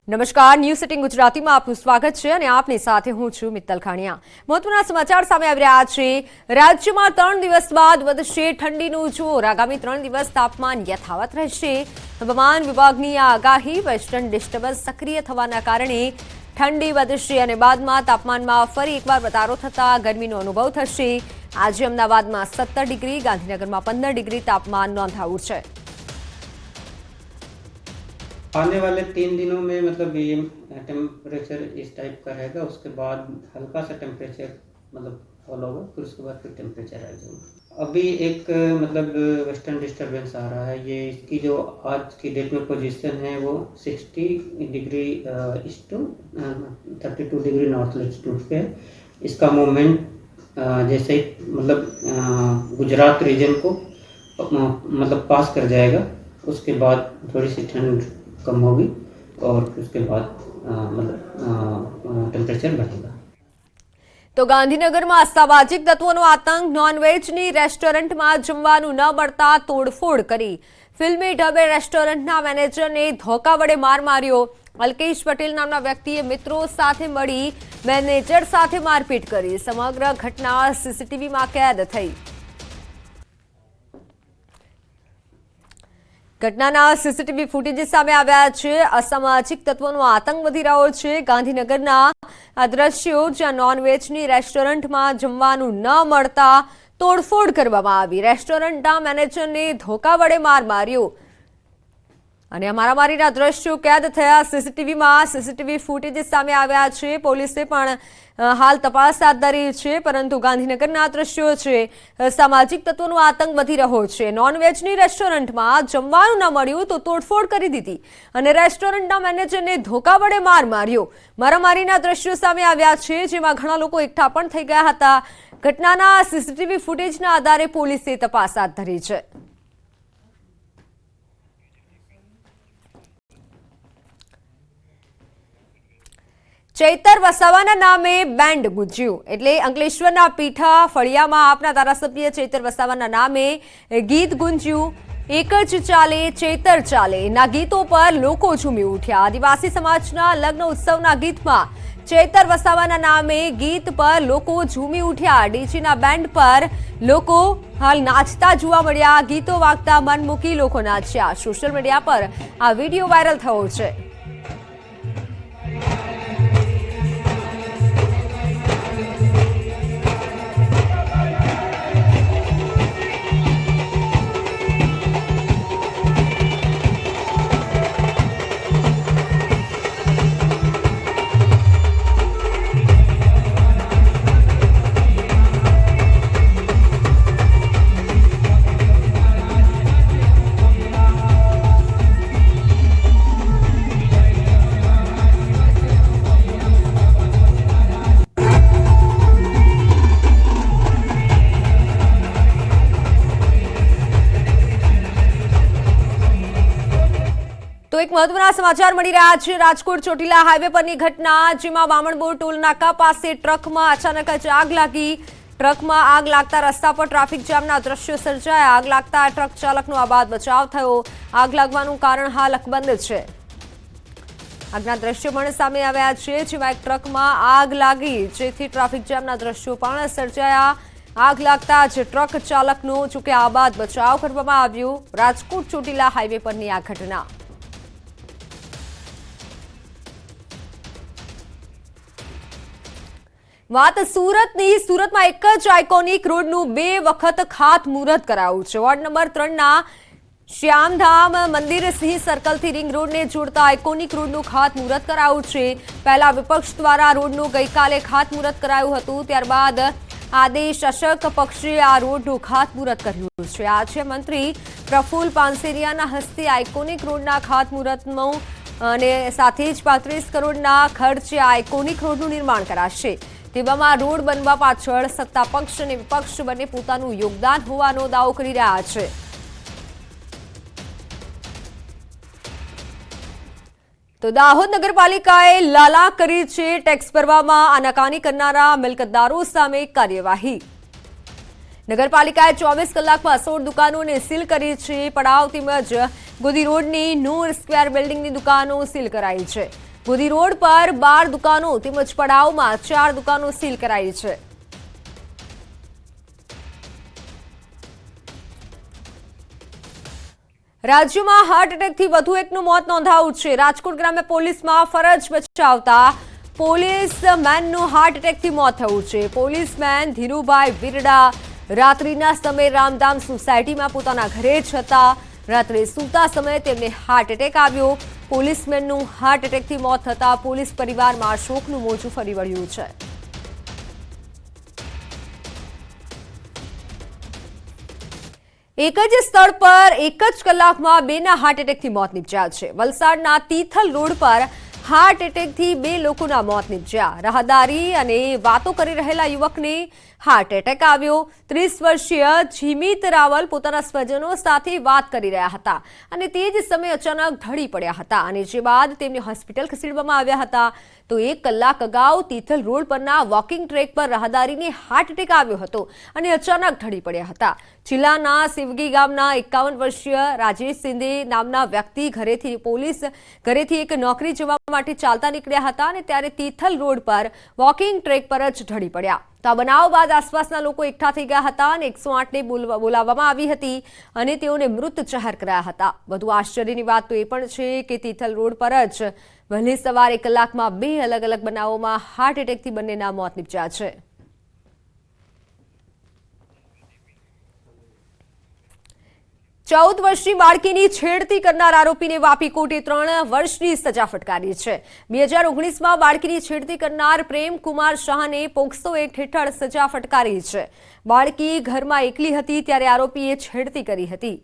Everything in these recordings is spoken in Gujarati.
નમસ્કાર, ન્યૂઝ સિટીંગ ગુજરાતીમાં આપનું સ્વાગત છે અને આપની સાથે હું છું મિત્તલ ખાણિયા। મહત્વના સમાચાર સામે આવી રહ્યા છે। રાજ્યમાં 3 દિવસ બાદ વધશે ઠંડીનું જોર। આગામી 3 દિવસ તાપમાન યથાવત રહેશે। હવામાન વિભાગની આ આગાહી વેસ્ટર્ન ડિસ્ટર્બન્સ સક્રિય થવાના કારણે ઠંડી વધશે અને બાદમાં તાપમાનમાં ફરી એકવાર વધારો થતાં ગરમીનો અનુભવ થશે। આજે અમદાવાદમાં 17 ડિગ્રી, ગાંધીનગરમાં 15 ડિગ્રી તાપમાન નોંધાયું છે। आने वाले 3 दिनों में मतलब ये टेम्परेचर इस टाइप का रहेगा। उसके बाद हल्का सा टेम्परेचर मतलब फॉलो होगा, फिर उसके बाद फिर टेम्परेचर आ जाएगा। अभी एक मतलब वेस्टर्न डिस्टर्बेंस आ रहा है। ये इसकी जो आज की डेट में पोजीशन है वो 60 degree east to 32 degree north latitude पे है। इसका मूवमेंट जैसे मतलब गुजरात रीजन को मतलब पास कर जाएगा। उसके बाद थोड़ी सी ठंड कम होगी और उसके बाद मतलब टेम्परेचर बढ़ेगा। तो गांधीनगરમાં અસામાજિક તત્વોનો આતંક। નોનવેજની રેસ્ટોરન્ટમાં જમવાનું ન મળતા તોડફોડ કરી। ફિલ્મી ઢબે રેસ્ટોરન્ટના મેનેજરને ધોકા વડે માર માર્યો। અલ્કેશ પટેલ નામના વ્યક્તિએ મિત્રો સાથે મળી મેનેજર સાથે મારપીટ કરી। સમગ્ર ઘટના સીસીટીવીમાં કેદ થઈ। ઘટનાના સીસીટીવી ફૂટેજ સામે આવ્યા છે। અસામાજિક તત્વોનો આતંક વધી રહ્યો છે। ગાંધીનગરના આ દ્રશ્યો જ્યાં નોનવેજની રેસ્ટોરન્ટમાં જમવાનું ન મળતા તોડફોડ કરવામાં આવી। રેસ્ટોરન્ટના મેનેજરને ધોકા વડે માર માર્યો અને મારામારીના દ્રશ્યો કેદ થયા સીસીટીવીમાં। સીસીટીવી ફૂટેજ સામે આવ્યા છે। પોલીસે પણ હાલ તપાસ હાથ ધરી છે, પરંતુ ગાંધીનગરના દ્રશ્યો છે। સામાજિક તત્વોનો આતંક વધી રહ્યો છે। નોનવેજની રેસ્ટોરન્ટમાં જમવાનું ન મળ્યું તો તોડફોડ કરી દીધી અને રેસ્ટોરન્ટના મેનેજરને ધોકા વડે માર માર્યો। મારામારીના દ્રશ્યો સામે આવ્યા છે, જેમાં ઘણા લોકો એકઠા પણ થઈ ગયા હતા। ઘટનાના સીસીટીવી ફૂટેજના આધારે પોલીસે તપાસ હાથ ધરી છે। ચૈતર વસાવાના નામે બેન્ડ ગુંજ્યું। એટલે અંકલેશ્વરના પીઠા ફળિયામાં આપના ધારાસભ્ય ચૈતર વસાવાના નામે ગીત ગુંજ્યું। એક જ ચાલે ચૈતર ચાલે ના ગીતો પર લોકો ઝૂમી ઉઠ્યા। આદિવાસી સમાજના લગ્ન ઉત્સવના ગીતમાં ચૈતર વસાવાના નામે ગીત પર લોકો ઝૂમી ઉઠ્યા। ડીજેના બેન્ડ પર લોકો હાલ નાચતા જોવા મળ્યા। ગીતો વાગતા મન મૂકી લોકો નાચ્યા। સોશિયલ મીડિયા પર આ વિડીયો વાયરલ થયો છે। તો એક મહત્વના સમાચાર મળી રહ્યા છે। રાજકોટ ચોટીલા હાઈવે પરની ઘટના, જેમાં વામણબોર ટોલ નાકા પાસે ટ્રકમાં અચાનક જ આગ લાગી। ટ્રકમાં આગ લાગતા રસ્તા પર ટ્રાફિક જામના દ્રશ્યો સર્જાયા। આગ લાગતા ટ્રક ચાલકનો આબાદ બચાવ થયો। આગ લાગવાનું કારણ હાલ અકબંધ છે। આગના દ્રશ્યો પણ સામે આવ્યા છે, જેમાં એક ટ્રકમાં આગ લાગી, જેથી ટ્રાફિક જામના દ્રશ્યો પણ સર્જાયા। આગ લાગતા જ ટ્રક ચાલકનો જોકે આબાદ બચાવ કરવામાં આવ્યો। રાજકોટ ચોટીલા હાઈવે પરની આ ઘટના। વાત સુરતની। સુરતમાં એક જ આઇકોનિક રોડનું 2 વખત ખાતમુહૂર્ત કરાયું છે। વોર્ડ નંબર 3ના શ્યામધામ મંદિર સિંહ સર્કલથી રિંગ રોડને જોડતા આઇકોનિક રોડનું ખાતમુહૂર્ત કરાયું છે। પહેલા વિપક્ષ દ્વારા રોડનું ગઈકાલે ખાતમુહૂર્ત કરાયું હતું, ત્યારબાદ આદેશ શાસક પક્ષે આ રોડનું ખાતમુહૂર્ત કર્યું છે। આજે મંત્રી પ્રફુલ પાનસેરિયાના હસ્તે આઇકોનિક રોડના ખાતમુહૂર્તનું અને સાથે જ 35 કરોડના ખર્ચે આઇકોનિક રોડનું નિર્માણ કરાશે। તેવામાં રોડ બનવા પાછળ સત્તા પક્ષ અને વિપક્ષ બંને પોતાનું યોગદાન હોવાનો દાવો કરી રહ્યા છે। તો દાહોદ નગરપાલિકાએ લાલા કરી છે। ટેક્સ ભરવામાં આનાકાની કરનારા મિલકતદારો સામે કાર્યવાહી। નગરપાલિકાએ 24 કલાકમાં 16 દુકાનોને સીલ કરી છે। પડાવ તેમજ ગોધી રોડની નૂર સ્ક્વેર બિલ્ડિંગની દુકાનો સીલ કરાઈ છે. ગોધી રોડ પર 12 દુકાનો તેમજ પડાવમાં 4 દુકાનો સીલ કરાઈ છે. રાજ્યમાં હાર્ટ એટેકથી વધુ એકનું મોત નોંધાયું છે. રાજકોટ ગ્રામ્ય પોલીસમાં ફરજ બજાવતા પોલીસમેનનું હાર્ટ એટેકથી મોત થયું છે. પોલીસમેન ધીરુભાઈ વિરડા રાત્રિના સમયે રામધામ સોસાયટીમાં પોતાના ઘરે જ હતા. રાત્રે સૂતા સમયે તેમને હાર્ટ એટેક આવ્યો. પોલીસમેનનું હાર્ટ એટેકથી મોત થતા પોલીસ પરિવારમાં શોકનું મોજું ફરી વળ્યું છે. એક જ સ્થળ પર એક જ કલાકમાં 2ના હાર્ટ એટેકથી મોત નીપજ્યા છે. વલસાડના તિથલ રોડ પર હાર્ટ એટેકથી 2 લોકોના મોત નીપજ્યા. રાહદારી અને વાતો કરી રહેલા યુવકને હાર્ટ એટેક આવ્યો. 30 વર્ષીય જીમિત રાવલ પોતાના સ્વજનો સાથે વાત કરી રહ્યા હતા અને તે જ સમયે અચાનક ઢળી પડ્યા હતા અને જે બાદ તેમને હોસ્પિટલ ખસેડવામાં આવ્યા હતા. તો 1 કલાક અગાઉ તિથલ રોડ પરના વોકિંગ ટ્રેક પર રાહદારીને હાર્ટ એટેક આવ્યો હતો અને અચાનક ઢળી પડ્યા હતા. જિલ્લાના સિવગી ગામના 51 વર્ષીય રાજેશ સિંધે નામના વ્યક્તિ ઘરેથી એક નોકરી જવા માટે ચાલતા નીકળ્યા હતા અને ત્યારે તિથલ રોડ પર વોકિંગ ટ્રેક પર જ ઢળી પડ્યા. તો આ બનાવ બાદ આસપાસના લોકો એકઠા થઈ ગયા હતા અને 108ને બોલાવવામાં આવી હતી અને તેઓને મૃત જાહેર કરાયા હતા. વધુ આશ્ચર્યની વાત તો એ પણ છે કે તિથલ રોડ પર જ વહેલી સવારે કલાકમાં 2 અલગ અલગ બનાવોમાં હાર્ટ એટેકથી બંનેના મોત નીપજ્યા છે. ચૌદ વર્ષની બાળકીની છેડતી કરનાર આરોપીને વાપી કોર્ટે 3 વર્ષની સજા ફટકારી છે. 2019માં બાળકીની છેડતી કરનાર પ્રેમકુમાર શાહને પોક્સો એક્ટ હેઠળ સજા ફટકારી છે. બાળકી ઘરમાં એકલી હતી ત્યારે આરોપીએ છેડતી કરી હતી.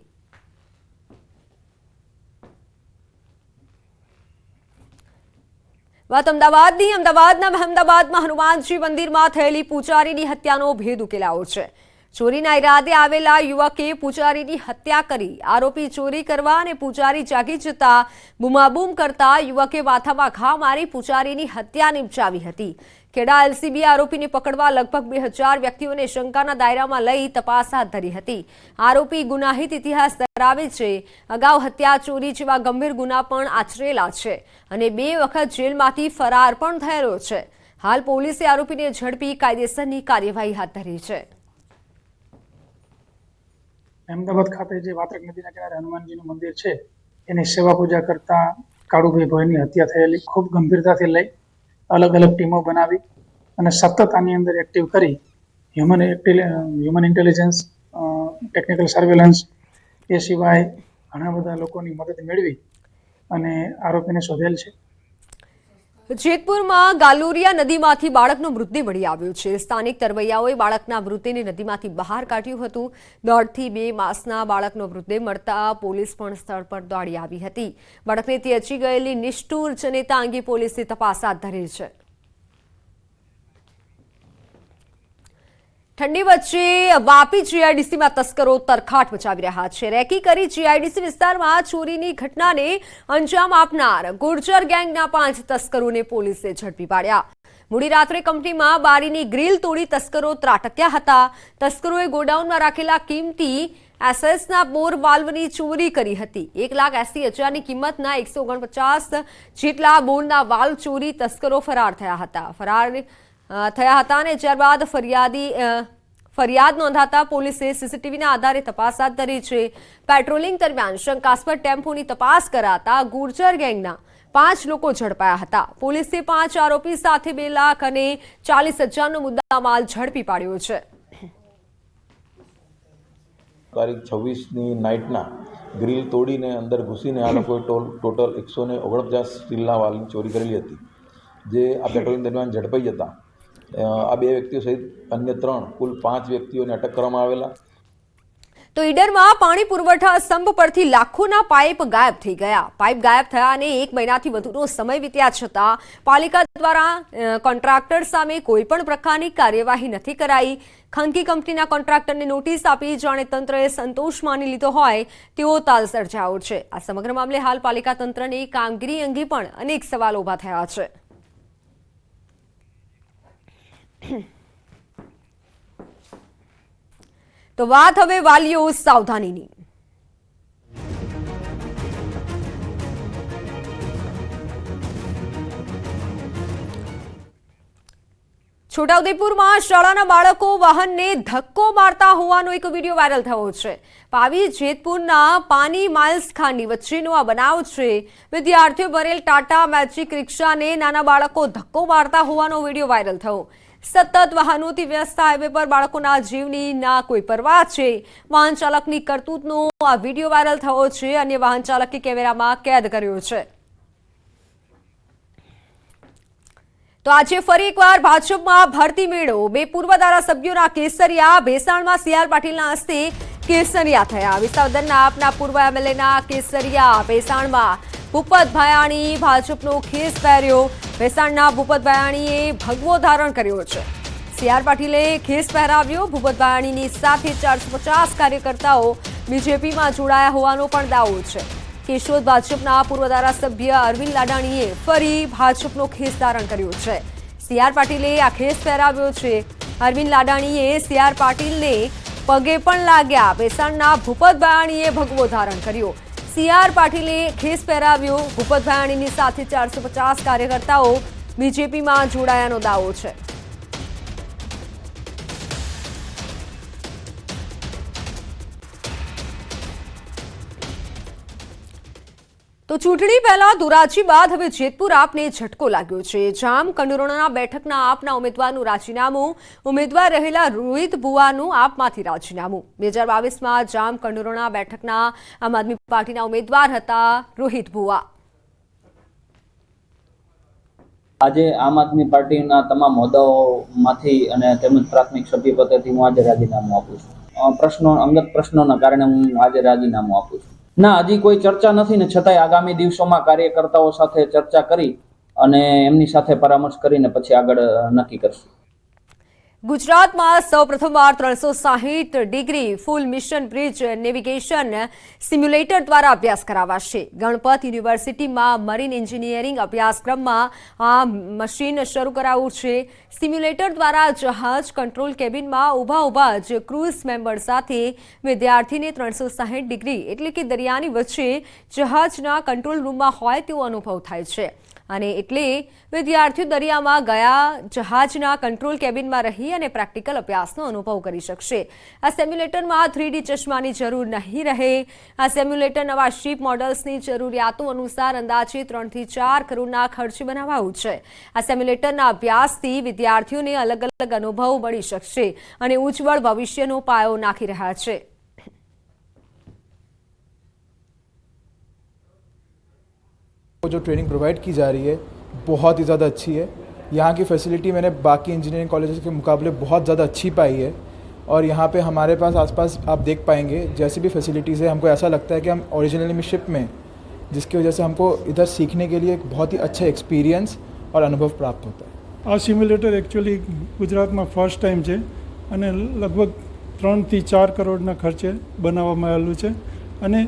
વાત અમદાવાદના અહેમદાબાદમાં હનુમાનજી મંદિરમાં થયેલી પૂજારીની હત્યાનો ભેદ ઉકેલાયો છે. ચોરીના ઈરાદે આવેલા યુવકે પૂજારીની હત્યા કરી. આરોપી ચોરી કરવા અને પૂજારી જાગી જતા બૂમાબૂમ કરતા યુવકે માથામાં ઘા મારી પૂજારીની હત્યા નિપજાવી હતી. ખેડા એલસીબીએ આરોપીને પકડવા લગભગ 2000 વ્યક્તિઓને શંકાના દાયરામાં લઈ તપાસ હાથ ધરી હતી. આરોપી ગુનાહિત ઇતિહાસ ધરાવે છે. અગાઉ હત્યા, ચોરી જેવા ગંભીર ગુના પણ આચરેલા છે અને 2 વખત જેલમાંથી ફરાર પણ થયેલો છે. હાલ પોલીસે આરોપીને ઝડપી કાયદેસરની કાર્યવાહી હાથ ધરી છે. અમદાવાદ ખાતે જે વાત્રક નદીના કિનારે હનુમાનજીનું મંદિર છે એની સેવા પૂજા કરતા કાળુભાઈ ભોયની હત્યા થયેલી. ખૂબ ગંભીરતાથી લઈ અલગ અલગ ટીમો બનાવી અને સતત આની અંદર એક્ટિવ કરી હ્યુમન ઇન્ટેલિજન્સ, ટેકનિકલ સર્વેલન્સ, એ સિવાય ઘણા બધા લોકોની મદદ મેળવી અને આરોપીને શોધેલ છે. જેતપુરમાં ગાલુરિયા નદીમાંથી બાળકનો મૃતદેહ મળી આવ્યો છે. સ્થાનિક તરવૈયાઓએ બાળકના મૃતદેહને નદીમાંથી બહાર કાઢ્યું હતું. 1.5 થી 2 માસના બાળકનો મૃતદેહ મળતા પોલીસ પણ સ્થળ પર દોડી આવી હતી. બાળકને ત્યજી ગયેલી નિષ્ઠુર જનતા અંગે પોલીસે તપાસ હાથ ધરી છે. ઠંડી વચ્ચે વાપી જીઆઈડીસીમાં તસ્કરો તરખાટ મચાવી રહ્યા છે. રેકી કરી જીઆઈડીસી વિસ્તારમાં ચોરીની ઘટનાને અંજામ આપનાર ગુર્જર ગેંગના 5 તસ્કરોને પોલીસે ઝડપી પાડ્યા. મોડી રાત્રે કંપનીમાં બારીની ગ્રીલ તોડી તસ્કરો ત્રાટક્યા હતા. તસ્કરોએ ગોડાઉનમાં રાખેલા કિંમતી એસએસના બોર વાલ્વની ચોરી કરી હતી. 1,80,000ની કિંમતના 149 જેટલા બોરના વાલ્વ ચોરી તસ્કરો ફરાર થયા હતા અને ત્યારબાદ ફરિયાદ નોંધાતા પોલીસે સીસીટીવીના આધારે તપાસ હાથ ધરી છે. પેટ્રોલિંગ દરમિયાન શંકાસ્પદ ટેમ્પોની તપાસ કરાતા ગુર્જર ગેંગના 5 લોકો ઝડપાયા હતા. પોલીસે 5 આરોપી સાથે 2,40,000નો મુદ્દામાલ ઝડપી પાડ્યો છે. તારીખ 26ની નાઇટના ગ્રીલ તોડીને અંદર ઘૂસીને આ લોકોએ ટોટલ 149 સ્ટીલના વાલ્વની ચોરી કરેલી હતી, જે આ પેટ્રોલિંગ દરમિયાન ઝડપાઈ જતા આ 2 વ્યક્તિઓ સહિત અન્ય 3 કુલ 5 વ્યક્તિઓને અટક કરવામાં આવેલા. તો ઈડરમાં પાણી પુરવઠા સ્તંભ પરથી લાખોના પાઇપ ગાયબ થઈ ગયા. પાઇપ ગાયબ થયા અને 1 મહિનાથી વધુનો સમય વીત્યા છતાં પાલિકા દ્વારા કોન્ટ્રાક્ટર સામે કોઈ પણ પ્રકારની કાર્યવાહી નથી કરાઈ. ખાનગી કંપનીના કોન્ટ્રાક્ટરને નોટિસ આપી જાણે તંત્રએ સંતોષ માની લીધો હોય તેવો તાલ સર્જાયો છે. આ સમગ્ર મામલે હાલ પાલિકા તંત્રની કામગીરી અંગે પણ અનેક સવાલો ઊભા થયા છે. તો વાત હવે વાલીઓ સાવધાનીની. છોટાઉદેપુરમાં શાળાના બાળકો વાહનને ધક્કો મારતા હોવાનો એક વિડીયો વાયરલ થયો છે. પાવી જેતપુરના પાની માઇલ્સ ખાંડી વચ્ચેનો આ બનાવ છે. વિદ્યાર્થીઓ ભરેલ ટાટા મેજિક રિક્ષાને નાના બાળકો ધક્કો મારતા હોવાનો વિડીયો વાયરલ થયો. સતત વાહનોથી વ્યસ્ત હાઈવે પર બાળકોના જીવની ના કોઈ પરવા છે. વાહન ચાલકની કરતૂતનો આ વિડીયો વાયરલ થયો છે. અન્ય વાહન ચાલકે કેમેરામાં કેદ કર્યો છે. તો આજે ફરી એકવાર ભાજપમાં ભરતી મેળો. 2 પૂર્વ ધારાસભ્યોના કેસરિયા ભેસાણમાં સી.આર. પાટીલના હસ્તે કેસરિયા થયા. વિસાવદરના આપના પૂર્વ એમએલએના કેસરિયા ભેસાણમાં ભૂપત ભાયાણી ભાજપનો ખેસ પહેર્યો. ભેસાણના ભૂપત ભાયાણીએ ભગવો ધારણ કર્યો છે. સી.આર. પાટીલે ખેસ પહેરાવ્યો. ભૂપત ભાયાણીની સાથે 450 કાર્યકર્તાઓ બીજેપીમાં જોડાયા હોવાનો પણ દાવો છે. કેશોદ ભાજપના પૂર્વ ધારાસભ્ય અરવિંદ લાડાણીએ ફરી ભાજપનો ખેસ ધારણ કર્યો છે. સી.આર. પાટીલે આ ખેસ પહેરાવ્યો છે. અરવિંદ લાડાણીએ સી.આર. પાટીલને પગે પણ લાગ્યા. ભેસાણના ભૂપત ભાયાણીએ ભગવો ધારણ કર્યો. સી.આર. પાટીલે ખેસ પહેરાવ્યો. ભૂપત ભાયાણીની સાથે 450 કાર્યકર્તાઓ બીજેપીમાં જોડાયાનો દાવો છે. તો ચૂંટણી પહેલા ધોરાજી બાદ હવે જેતપુર આપને ઝટકો લાગ્યો છે. જામ કંડોરણા બેઠકના આપના ઉમેદવારનું રાજીનામું. ઉમેદવાર રહેલા રોહિત ભુવાનું આપમાંથી રાજીનામું. 2022માં જામ કંડોરણા બેઠકના આમ આદમી પાર્ટીના ઉમેદવાર હતા રોહિત ભુવા. આજે આમ આદમી પાર્ટીના તમામ હોદ્દાઓમાંથી અને તેમજ પ્રાથમિક સભ્ય પદેથી હું આજે રાજીનામું આપું છું. અંગત પ્રશ્નોના કારણે હું આજે રાજીનામું આપું છું. ના, હજી કોઈ ચર્ચા નથી ને છતાંય આગામી દિવસોમાં કાર્યકર્તાઓ સાથે ચર્ચા કરી અને એમની સાથે પરામર્શ કરીને પછી આગળ નક્કી કરશું. ગુજરાતમાં સૌપ્રથમવાર 360 ડિગ્રી ફૂલ મિશન બ્રિજ નેવિગેશન સિમ્યુલેટર દ્વારા અભ્યાસ કરાવાશે. ગણપત યુનિવર્સિટીમાં મરીન એન્જિનિયરિંગ અભ્યાસક્રમમાં આ મશીન શરૂ કરાયું છે. સિમ્યુલેટર દ્વારા જહાજ કંટ્રોલ કેબિનમાં ઊભા જ ક્રૂઝ મેમ્બર સાથે વિદ્યાર્થીને 360 ડિગ્રી એટલે કે દરિયાની વચ્ચે જહાજના કંટ્રોલ રૂમમાં હોય તેવો અનુભવ થાય છે. અને એટલે વિદ્યાર્થીઓ દરિયામાં ગયા જહાજના કંટ્રોલ કેબિનમાં રહી અને પ્રેક્ટિકલ અભ્યાસનો અનુભવ કરી શકશે. આ સિમ્યુલેટરમાં 3D ચશ્માની જરૂર નહીં રહે. આ સિમ્યુલેટર નવા શિપ મોડલ્સની જરૂરિયાતો અનુસાર અંદાજે 3 થી 4 કરોડના ખર્ચે બનાવાયું છે. આ સિમ્યુલેટરના અભ્યાસથી વિદ્યાર્થીઓને અલગ અલગ અનુભવ મળી શકશે અને ઉજ્જવળ ભવિષ્યનો પાયો નાખી રહ્યા છે. जो ट्रेनिंग प्रोवाइड की जा रही है बहुत ही ज़्यादा अच्छी है. यहाँ की फैसिलिटी मैंने बाकी इंजीनियरिंग कॉलेजेस के मुकाबले बहुत ज़्यादा अच्छी पाई है और यहाँ पे हमारे पास आसपास आप देख पाएंगे जैसी भी फैसिलिटीज़ है हमको ऐसा लगता है कि हम ओरिजिनली में शिप में जिसकी वजह से हमको इधर सीखने के लिए एक बहुत ही अच्छा एक्सपीरियंस और अनुभव प्राप्त होता है. આ સિમ્યુલેટર એકચ્યુઅલી ગુજરાતમાં ફર્સ્ટ ટાઈમ છે અને લગભગ 3 થી 4 કરોડના ખર્ચે બનાવવામાં આવેલું છે અને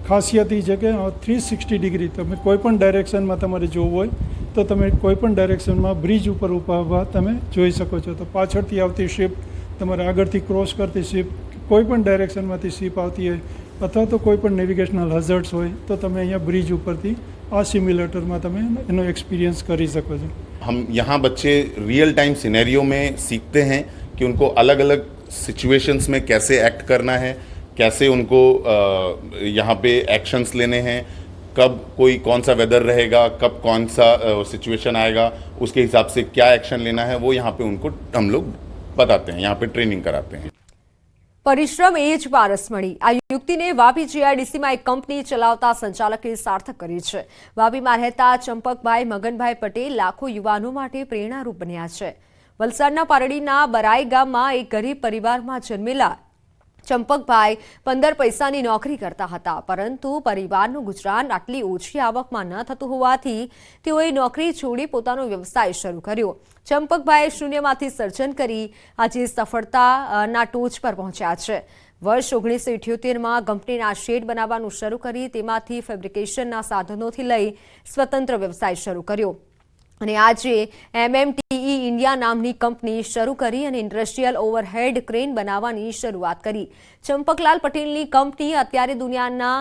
ખાસિયત એ છે કે 360 ડિગ્રી તમે કોઈપણ ડાયરેક્શનમાં તમારે જોવું હોય તો તમે કોઈપણ ડાયરેક્શનમાં બ્રિજ ઉપર ઊભા તમે જોઈ શકો છો. તો પાછળથી આવતી શિપ, તમારે આગળથી ક્રોસ કરતી શિપ, કોઈપણ ડાયરેક્શનમાંથી શિપ આવતી હોય અથવા તો કોઈપણ નેવિગેશનલ હઝર્ડ્સ હોય તો તમે અહીંયા બ્રિજ ઉપરથી આ સિમ્યુલેટરમાં તમે એનો एक्सपीरियंस કરી શકો છો. हम यहाँ बच्चे रियल टाइम सिनेरियो में सीखते हैं कि उनको अलग अलग सिचुएशंस में कैसे एक्ट करना है, कैसे उनको यहाँ पे एक्शंस लेने हैं, कब कोई कौन सा वेदर रहेगा, कब कौन सा सिचुएशन आएगा, उसके हिसाब से क्या एक्शन लेना है वो यहाँ पे उनको हम लोग बताते हैं, यहाँ पे ट्रेनिंग कराते हैं. પરિશ્રમ એ જ પારસ મળી. આ યુક્તિને વાપી જીઆઈડીસીમાં એક કંપની ચલાવતા સંચાલકે સાર્થક કરી છે. વાપીમાં રહેતા ચંપકભાઈ મગનભાઈ પટેલ લાખો યુવાનો માટે પ્રેરણારૂપ બન્યા છે. વલસાડના પારડીના બરાઈ ગામમાં એક ગરીબ પરિવારમાં જન્મેલા ચંપકભાઈ 15 પૈસાની નોકરી કરતા હતા, પરંતુ પરિવારનું ગુજરાન આટલી ઓછી આવકમાં ન થતું હોવાથી તેઓએ નોકરી છોડી પોતાનો વ્યવસાય શરૂ કર્યો. ચંપકભાઈએ શૂન્યમાંથી સર્જન કરી આજે સફળતાના ટોચ પર પહોંચ્યા છે. વર્ષ 1978માં કંપનીના શેડ બનાવવાનું શરૂ કરી તેમાંથી ફેબ્રિકેશનના સાધનોથી લઈ સ્વતંત્ર વ્યવસાય શરૂ કર્યો અને આજે MMTE ઇન્ડિયા નામની કંપની શરૂ કરી અને ઇન્ડસ્ટ્રીયલ ઓવરહેડ ક્રેન બનાવવાની શરૂઆત કરી. ચંપકલાલ પટેલની કંપની અત્યારે દુનિયાના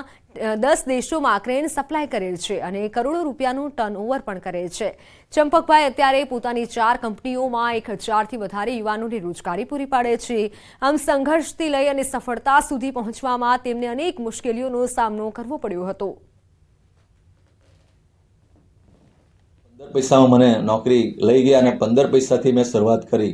10 દેશોમાં ક્રેન સપ્લાય કરેલ છે અને કરોડો રૂપિયાનું ટર્નઓવર પણ કરે છે. ચંપકભાઈ અત્યારે પોતાની 4 કંપનીઓમાં 1000થી વધારે યુવાનોને રોજગારી પૂરી પાડે છે. આમ સંઘર્ષથી લઈ અને સફળતા સુધી પહોંચવામાં તેમને અનેક મુશ્કેલીઓનો સામનો કરવો પડ્યો હતો. 15 પૈસામાં મને નોકરી લઈ ગયા અને 15 પૈસાથી મેં શરૂઆત કરી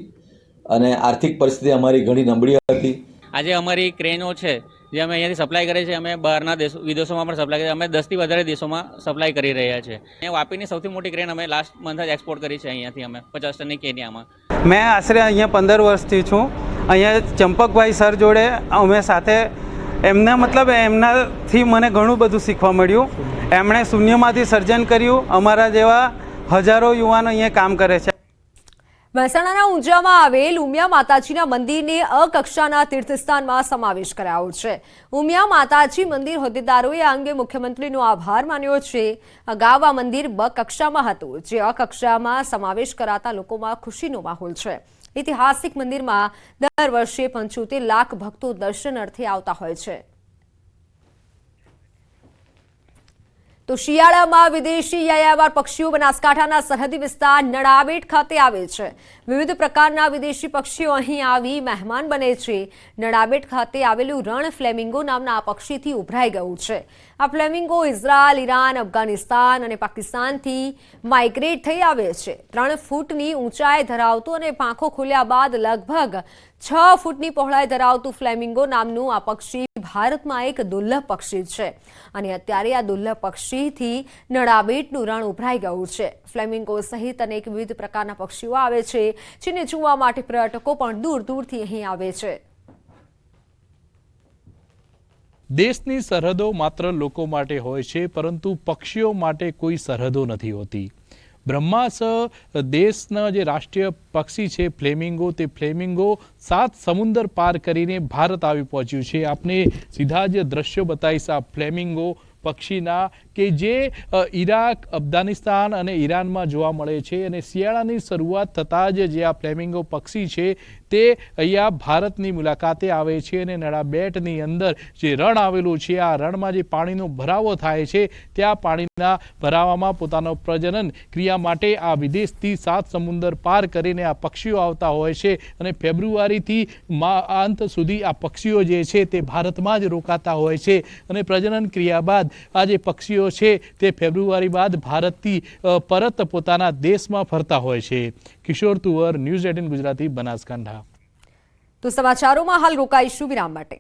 અને આર્થિક પરિસ્થિતિ અમારી ઘણી નબળી હતી. આજે અમારી ક્રેનો છે જે અમે અહીંયાથી સપ્લાય કરીએ છીએ, અમે બહારના વિદેશોમાં પણ સપ્લાય કરીએ, અમે 10થી વધારે દેશોમાં સપ્લાય કરી રહ્યા છીએ. અહીંયા વાપીની સૌથી મોટી ક્રેન અમે લાસ્ટ મંથ જ એક્સપોર્ટ કરી છે અહીંયાથી અમે 50 ટનની કેનિયામાં. મેં આશરે અહીંયા 15 વર્ષથી છું. અહીંયા ચંપકભાઈ સર જોડે અમે સાથે એમનાથી મને ઘણું બધું શીખવા મળ્યું. એમણે શૂન્યમાંથી સર્જન કર્યું. અમારા જેવા હજારો યુવાનો અહીંયા કામ કરે છે. મહેસાણાના ઊંઝામાં આવેલ ઉમિયા માતાજીના મંદિરને અ કક્ષાના તીર્થસ્થાનમાં સમાવેશ કરાયો છે. ઉમિયા માતાજી મંદિર હોદ્દેદારોએ આ અંગે મુખ્યમંત્રીનો આભાર માન્યો છે. અગાઉ આ મંદિર બ કક્ષામાં હતું, જે અ કક્ષામાં સમાવેશ કરાતા લોકોમાં ખુશીનો માહોલ છે. ઐતિહાસિક મંદિરમાં દર વર્ષે 75 લાખ ભક્તો દર્શનાર્થે આવતા હોય છે. તો શિયાળામાં વિદેશી યાયાવર પક્ષીઓ બનાસકાંઠાના સરહદી વિસ્તાર નડાબેટ ખાતે આવે છે. વિવિધ પ્રકારના વિદેશી પક્ષીઓ અહીં આવી મહેમાન બને છે. નડાબેટ ખાતે આવેલું રણ ફ્લેમિંગો નામના આ પક્ષીથી ઉભરાઈ ગયું છે. આ ફ્લેમિંગો ઇઝરાયલ, ઈરાન, અફઘાનિસ્તાન અને પાકિસ્તાનથી માઇગ્રેટ થઈ આવે છે. 3 ફૂટની ઊંચાઈ ધરાવતું અને પાંખો ખોલ્યા બાદ લગભગ 6 ફૂટની પહોળાઈ ધરાવતું ફ્લેમિંગો નામનું આ પક્ષી ભારતમાં એક દુર્લભ પક્ષી છે અને અત્યારે આ દુર્લભ પક્ષીથી નડાબેટનું રણ ઉભરાઈ ગયું છે. ફ્લેમિંગો સહિત અનેક વિવિધ પ્રકારના પક્ષીઓ આવે છે, જેને જોવા માટે પર્યટકો પણ દૂર દૂરથી અહીં આવે છે. દેશની સરહદો માત્ર લોકો માટે હોય છે, પરંતુ પક્ષીઓ માટે કોઈ સરહદો નથી હોતી. બ્રહ્માસ દેશના જે રાષ્ટ્રીય પક્ષી છે ફ્લેમિંગો, તે ફ્લેમિંગો 7 સમુદ્ર પાર કરીને ભારત આવી પહોંચ્યું છે. આપને સીધા જ દ્રશ્યો બતાવીશ આ ફ્લેમિંગો પક્ષીના કે જે ઈરાક, અફઘાનિસ્તાન અને ઈરાનમાં જોવા મળે છે અને શિયાળાની શરૂઆત થતાં જ જે આ ફ્લેમિંગો પક્ષી છે તે અહીંયા ભારતની મુલાકાતે આવે છે અને નડાબેટની અંદર જે રણ આવેલું છે, આ રણમાં જે પાણીનો ભરાવો થાય છે, ત્યાં પાણીના ભરાવામાં પોતાનો પ્રજનન ક્રિયા માટે આ વિદેશથી 7 સમુદ્ર પાર કરીને આ પક્ષીઓ આવતા હોય છે અને ફેબ્રુઆરીથી અંત સુધી આ પક્ષીઓ જે છે તે ભારતમાં જ રોકાતા હોય છે અને પ્રજનન ક્રિયા બાદ આ જે પક્ષીઓ છે તે ફેબ્રુઆરી બાદ ભારતથી પરત પોતાના દેશમાં ફરતા હોય છે. કિશોર તુવર, ન્યૂઝ 18 ગુજરાતી, બનાસકાંઠા. તો સમાચારોમાં હાલ રોકાઈશું વિરામ માટે.